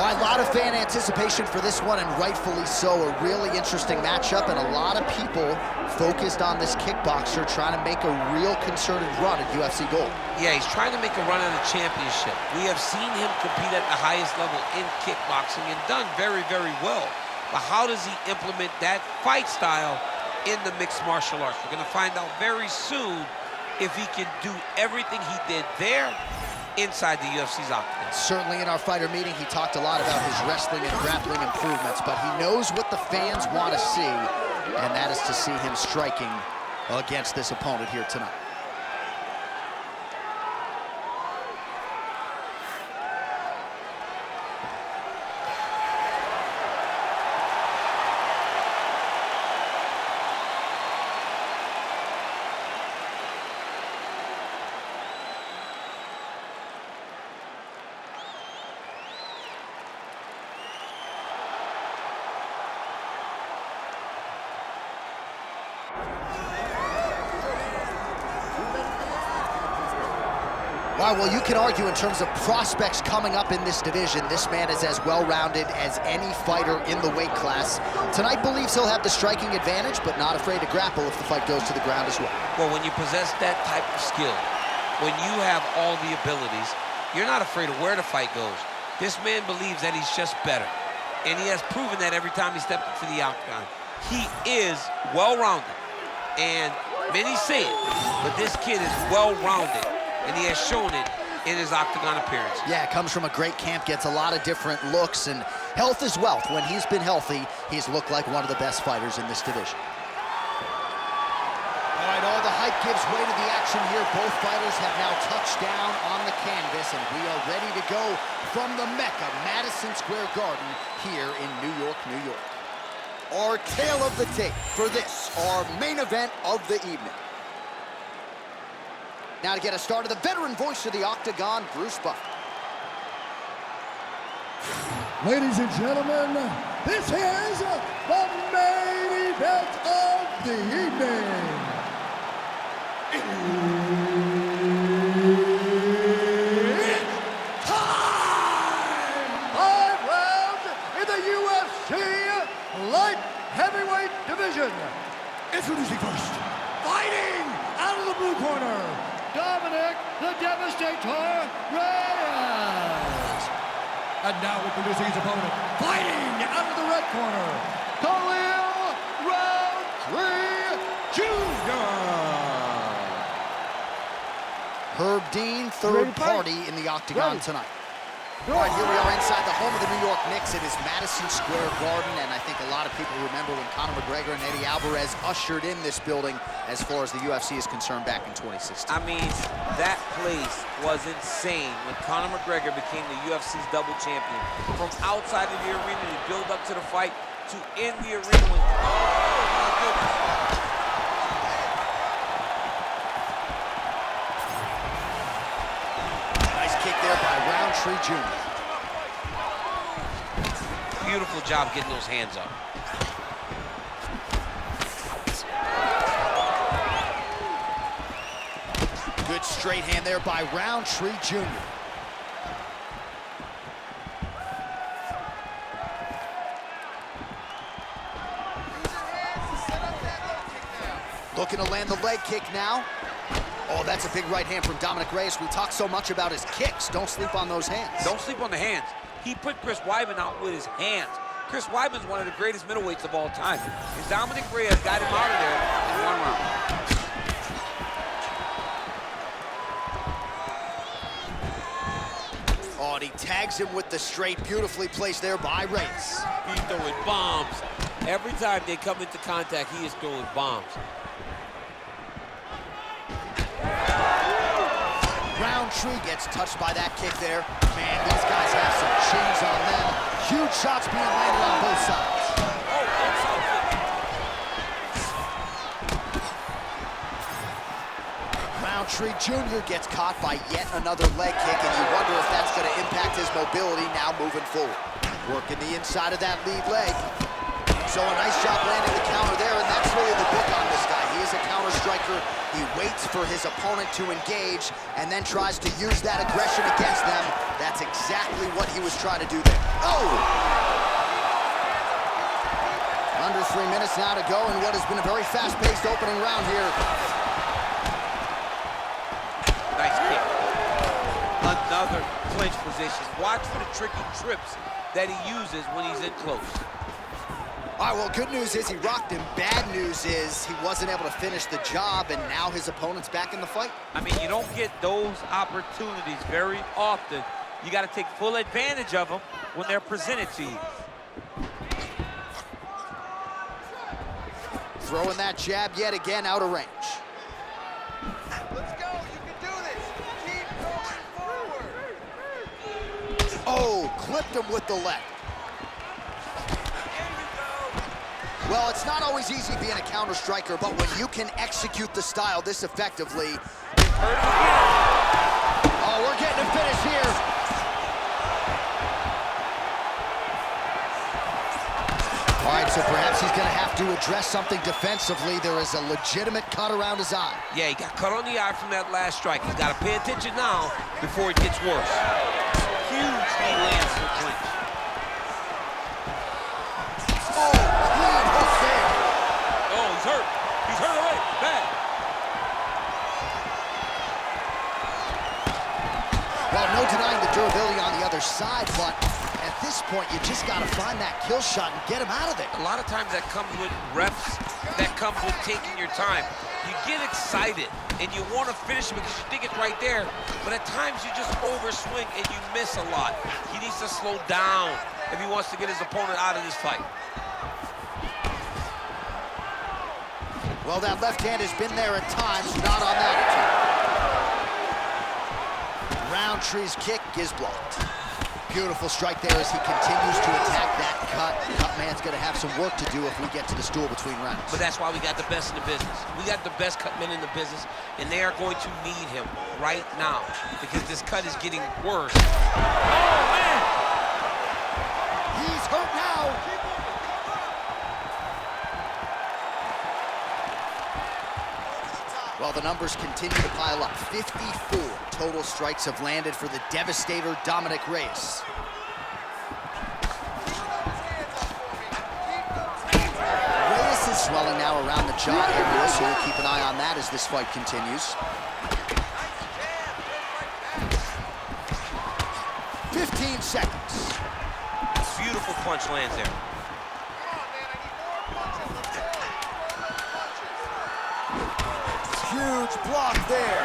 Well, a lot of fan anticipation for this one, and rightfully so. A really interesting matchup, and a lot of people focused on this kickboxer trying to make a real concerted run at UFC Gold. Yeah, he's trying to make a run at a championship. We have seen him compete at the highest level in kickboxing and done very, very well. But how does he implement that fight style in the mixed martial arts? We're going to find out very soon if he can do everything he did there inside the UFC's octagon. Certainly in our fighter meeting, he talked a lot about his wrestling and grappling improvements, but he knows what the fans want to see, and that is to see him striking against this opponent here tonight. Wow, well, you can argue in terms of prospects coming up in this division, this man is as well-rounded as any fighter in the weight class. Tonight believes he'll have the striking advantage, but not afraid to grapple if the fight goes to the ground as well. Well, when you possess that type of skill, when you have all the abilities, you're not afraid of where the fight goes. This man believes that he's just better, and he has proven that every time he stepped into the octagon. He is well-rounded, and many say it, but this kid is well-rounded, and he has shown it in his octagon appearance. Yeah, comes from a great camp, gets a lot of different looks, and health is wealth. When he's been healthy, he's looked like one of the best fighters in this division. All right, all the hype gives way to the action here. Both fighters have now touched down on the canvas, and we are ready to go from the Mecca, Madison Square Garden, here in New York, New York. Our tale of the tape for this, our main event of the evening. Now to get us started, the veteran voice of the octagon, Bruce Buffer. Ladies and gentlemen, this is the main event of the evening. It's time! 5 rounds in the UFC light heavyweight division. Introducing first, fighting out of the blue corner, Dominick the Devastator Reyes. And now introducing his opponent, fighting out of the red corner, Khalil Rountree Jr. Herb Dean, third party in the octagon tonight. All right, here we are inside the home of the New York Knicks. It is Madison Square Garden, and I think a lot of people remember when Conor McGregor and Eddie Alvarez ushered in this building as far as the UFC is concerned back in 2016. I mean, that place was insane when Conor McGregor became the UFC's double champion. From outside of the arena to build up to the fight to in the arena with, oh my goodness. Nice kick there by Rountree Jr. Beautiful job getting those hands up. Good straight hand there by Rountree Jr. Looking to land the leg kick now. Oh, that's a big right hand from Dominick Reyes. We talk so much about his kicks. Don't sleep on those hands. Don't sleep on the hands. He put Chris Weidman out with his hands. Chris Weidman's one of the greatest middleweights of all time. And Dominick Reyes got him out of there in 1 round. Oh, and he tags him with the straight. Beautifully placed there by Reyes. He's throwing bombs. Every time they come into contact, he is throwing bombs. Rountree gets touched by that kick there. Man, these guys have some chains on them. Huge shots being landed on both sides. Rountree Jr. gets caught by yet another leg kick, and you wonder if that's going to impact his mobility now moving forward. Working the inside of that lead leg. So a nice job landing the counter there, and that's really the book on this guy. He is a counter striker. He waits for his opponent to engage and then tries to use that aggression against them. That's exactly what he was trying to do there. Oh! Under 3 minutes now to go in what has been a very fast-paced opening round here. Nice kick. Another clinch position. Watch for the tricky trips that he uses when he's in close. All right, well, good news is he rocked him. Bad news is he wasn't able to finish the job, and now his opponent's back in the fight. I mean, you don't get those opportunities very often. You got to take full advantage of them when they're presented to you. Throwing that jab yet again out of range. Let's go, you can do this. Keep going forward. Oh, clipped him with the left. Well, it's not always easy being a counter striker, but when you can execute the style this effectively. Oh, we're getting a finish here. All right, so perhaps he's going to have to address something defensively. There is a legitimate cut around his eye. Yeah, he got cut on the eye from that last strike. He's got to pay attention now before it gets worse. Huge knee lands for clinch. He's hurt. He's hurt already. Bad. Well, no denying the durability on the other side, but at this point, you just got to find that kill shot and get him out of there. A lot of times that comes with reps, that comes with taking your time. You get excited, and you want to finish it because you think it's right there, but at times you just overswing and you miss a lot. He needs to slow down if he wants to get his opponent out of this fight. Well, that left hand has been there at times, not on that attempt. Rountree's kick is blocked. Beautiful strike there as he continues to attack that cut. Cut man's gonna have some work to do if we get to the stool between rounds. But that's why we got the best in the business. We got the best cut men in the business, and they are going to need him right now because this cut is getting worse. Oh, man! He's hurt now. Well, the numbers continue to pile up. 54 total strikes have landed for the devastator Dominick Reyes. Reyes is swelling now around the jaw area, so we'll keep an eye on that as this fight continues. 15 seconds. Beautiful punch lands there. Huge block there.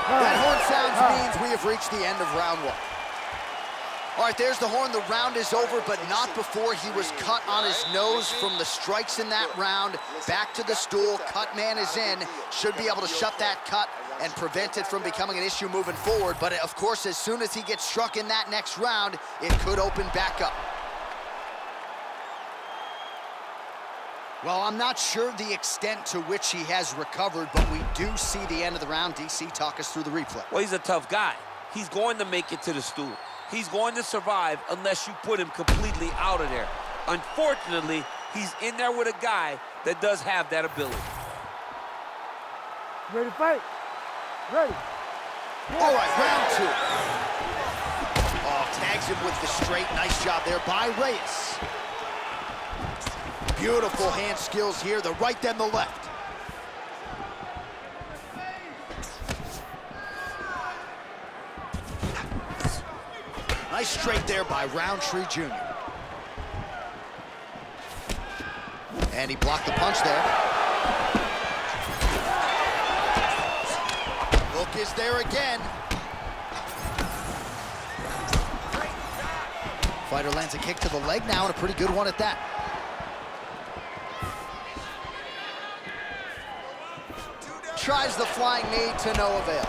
That horn sounds means we have reached the end of round one. All right, there's the horn. The round is over, but not before he was cut on his nose from the strikes in that round. Back to the stool. Cut man is in. Should be able to shut that cut and prevent it from becoming an issue moving forward. But, of course, as soon as he gets struck in that next round, it could open back up. Well, I'm not sure the extent to which he has recovered, but we do see the end of the round. DC, talk us through the replay. Well, he's a tough guy. He's going to make it to the stool. He's going to survive unless you put him completely out of there. Unfortunately, he's in there with a guy that does have that ability. Ready to fight? Ready. All right, round two. Oh, tags him with the straight. Nice job there by Reyes. Beautiful hand skills here, the right then the left. Nice straight there by Rountree Jr. And he blocked the punch there. Hook is there again. Fighter lands a kick to the leg now, and a pretty good one at that. Tries the flying knee to no avail.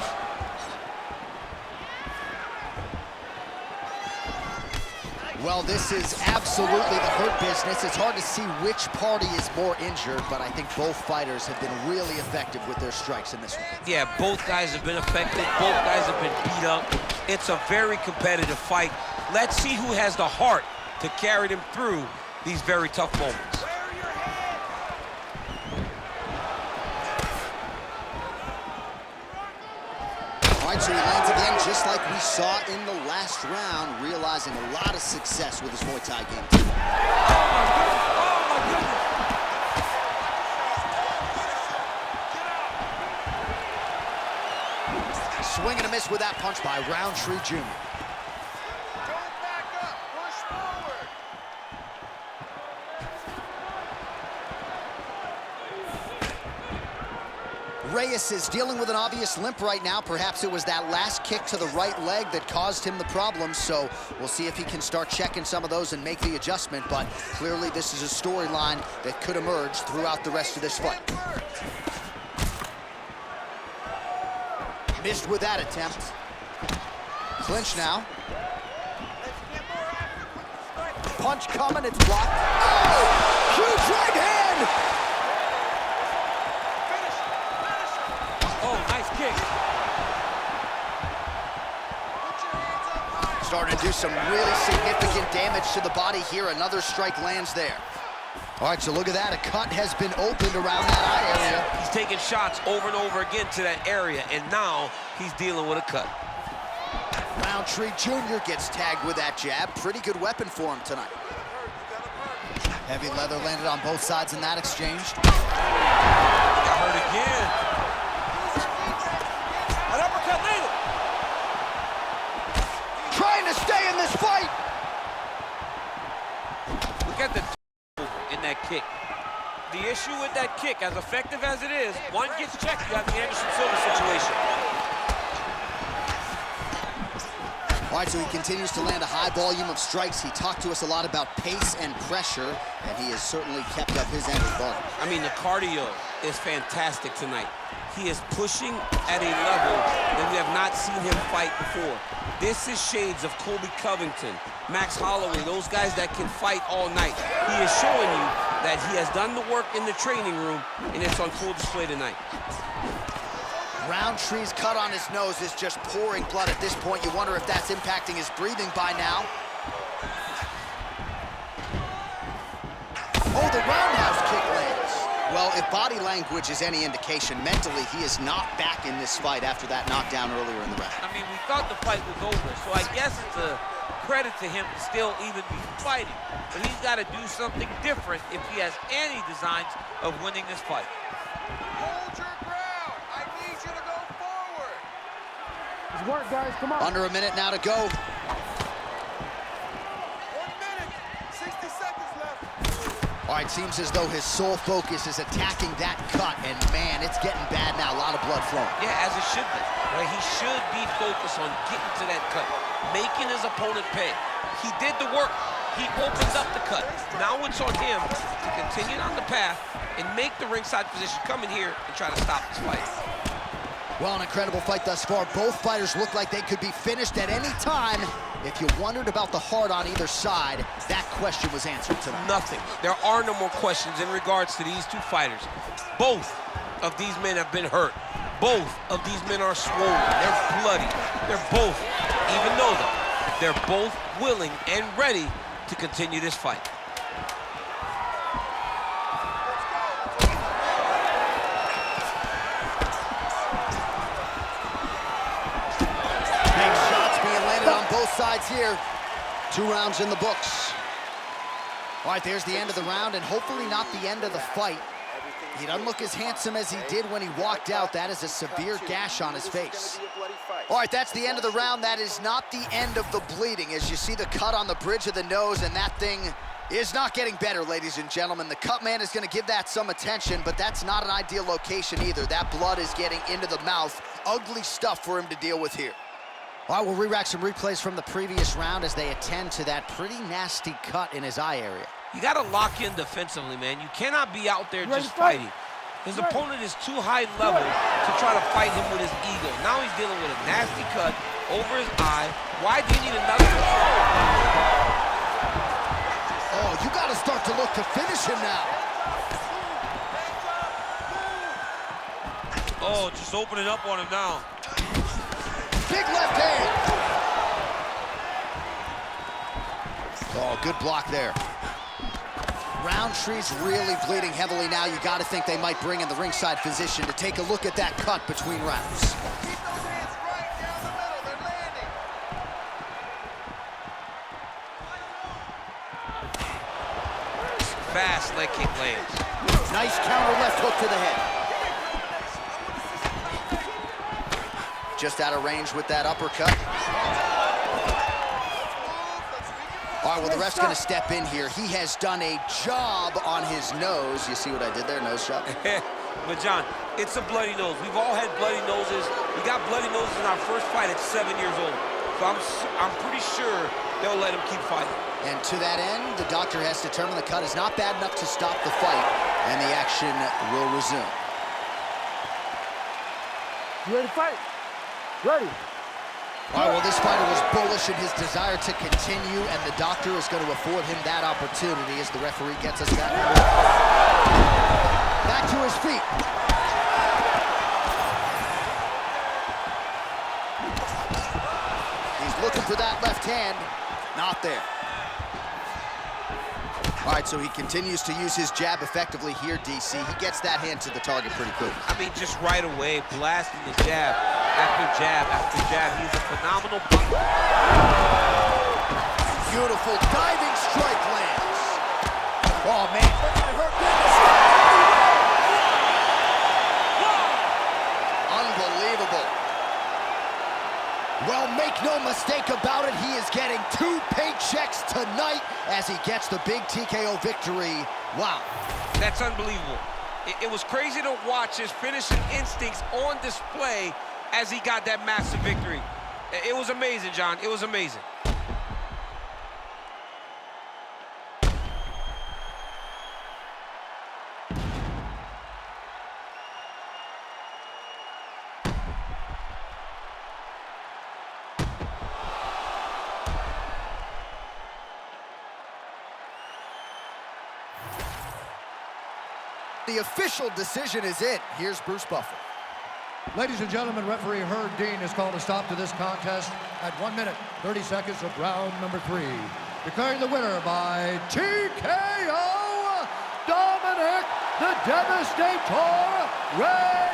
Well, this is absolutely the hurt business. It's hard to see which party is more injured, but I think both fighters have been really effective with their strikes in this one. Yeah, both guys have been affected. Both guys have been beat up. It's a very competitive fight. Let's see who has the heart to carry them through these very tough moments. just like we saw in the last round, realizing a lot of success with his Muay Thai game. Oh, my goodness. Swing and a miss with that punch by Rountree Jr. Don't back up. Push forward. Reyes is dealing with an obvious limp right now. Perhaps it was that last kick to the right leg that caused him the problem, so we'll see if he can start checking some of those and make the adjustment, but clearly this is a storyline that could emerge throughout the rest of this fight. Missed with that attempt. Clinch now. Punch coming, it's blocked. Oh! Huge right hand! Oh, nice kick. Starting to do some really significant damage to the body here. Another strike lands there. All right, so look at that. A cut has been opened around that eye area. He's taking shots over and over again to that area, and now he's dealing with a cut. Rountree Jr. gets tagged with that jab. Pretty good weapon for him tonight. Heavy leather landed on both sides in that exchange. Got hurt again. An uppercut landed. Trying to stay in this fight. Look at the in that kick. The issue with that kick, as effective as it is, one gets checked, you have the Anderson Silva situation. All right, so he continues to land a high volume of strikes. He talked to us a lot about pace and pressure, and he has certainly kept up his end of the bargain. I mean, the cardio is fantastic tonight. He is pushing at a level that we have not seen him fight before. This is shades of Colby Covington, Max Holloway, those guys that can fight all night. He is showing you that he has done the work in the training room, and it's on full display tonight. Rountree's cut on his nose is just pouring blood at this point. You wonder if that's impacting his breathing by now. Oh, the roundhouse kick lands. Well, if body language is any indication, mentally he is not back in this fight after that knockdown earlier in the round. I mean, we thought the fight was over, so I guess it's a credit to him to still even be fighting. But he's got to do something different if he has any designs of winning this fight. Hold your ground. I need you to go forward. Good work, guys. Come on. Under a minute now to go. 1 minute, 60 seconds left. All right, seems as though his sole focus is attacking that cut, and man, it's getting bad now. A lot of blood flowing. Yeah, as it should be. Right? He should be focused on getting to that cut, making his opponent pay. He did the work. He opens up the cut. Now it's on him to continue on the path and make the ringside position, come in here and try to stop this fight. Well, an incredible fight thus far. Both fighters look like they could be finished at any time. If you wondered about the heart on either side, that question was answered tonight. Nothing. There are no more questions in regards to these two fighters. Both of these men have been hurt. Both of these men are swollen. They're bloody. They're both, even though they're both willing and ready to continue this fight. Big shots being landed on both sides here. 2 rounds in the books. All right, there's the end of the round, and hopefully not the end of the fight. He doesn't look as handsome as he did when he walked out. That is a severe gash on his face. All right, that's the end of the round. That is not the end of the bleeding. As you see the cut on the bridge of the nose, and that thing is not getting better, ladies and gentlemen. The cut man is going to give that some attention, but that's not an ideal location either. That blood is getting into the mouth. Ugly stuff for him to deal with here. All right, we'll re-rack some replays from the previous round as they attend to that pretty nasty cut in his eye area. You got to lock in defensively, man. You cannot be out there just fighting. His opponent is too high level to try to fight him with his ego. Now he's dealing with a nasty cut over his eye. Why do you need another control? Oh, you got to start to look to finish him now. Oh, just opening up on him now. Big left hand. Oh, good block there. Rountree's really bleeding heavily now. You got to think they might bring in the ringside physician to take a look at that cut between rounds. Keep those hands right down the middle. They're fast leg kick lands. Nice counter left hook to the head. Just out of range with that uppercut. All right, well, the ref's going to step in here. He has done a job on his nose. You see what I did there? Nose shot. But, John, it's a bloody nose. We've all had bloody noses. We got bloody noses in our first fight at 7 years old. So I'm pretty sure they'll let him keep fighting. And to that end, the doctor has determined the cut is not bad enough to stop the fight, and the action will resume. You ready to fight? Ready. All right, well, this fighter was bullish in his desire to continue, and the doctor is going to afford him that opportunity as the referee gets us back to his feet. He's looking for that left hand. Not there. All right, so he continues to use his jab effectively here, DC. He gets that hand to the target pretty quick. I mean, just right away, blasting the jab after jab after jab. He's a phenomenal boxer. Beautiful diving strike lands. Oh, man. Unbelievable. Well, make no mistake about it, he is getting 2 paychecks tonight as he gets the big TKO victory. Wow. That's unbelievable. It was crazy to watch his finishing instincts on display as he got that massive victory. It was amazing, John. It was amazing. The official decision is in. Here's Bruce Buffer. Ladies and gentlemen, referee Herb Dean has called a stop to this contest at 1 minute, 30 seconds of round number 3. Declaring the winner by TKO, Dominick the Devastator Reyes.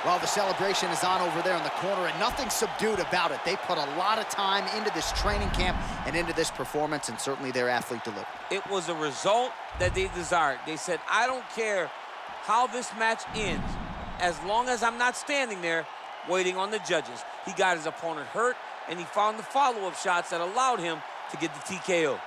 Well, the celebration is on over there in the corner, and nothing subdued about it. They put a lot of time into this training camp and into this performance, and certainly their athlete delivered. It was a result that they desired. They said, I don't care how this match ends, as long as I'm not standing there waiting on the judges. He got his opponent hurt, and he found the follow-up shots that allowed him to get the TKO.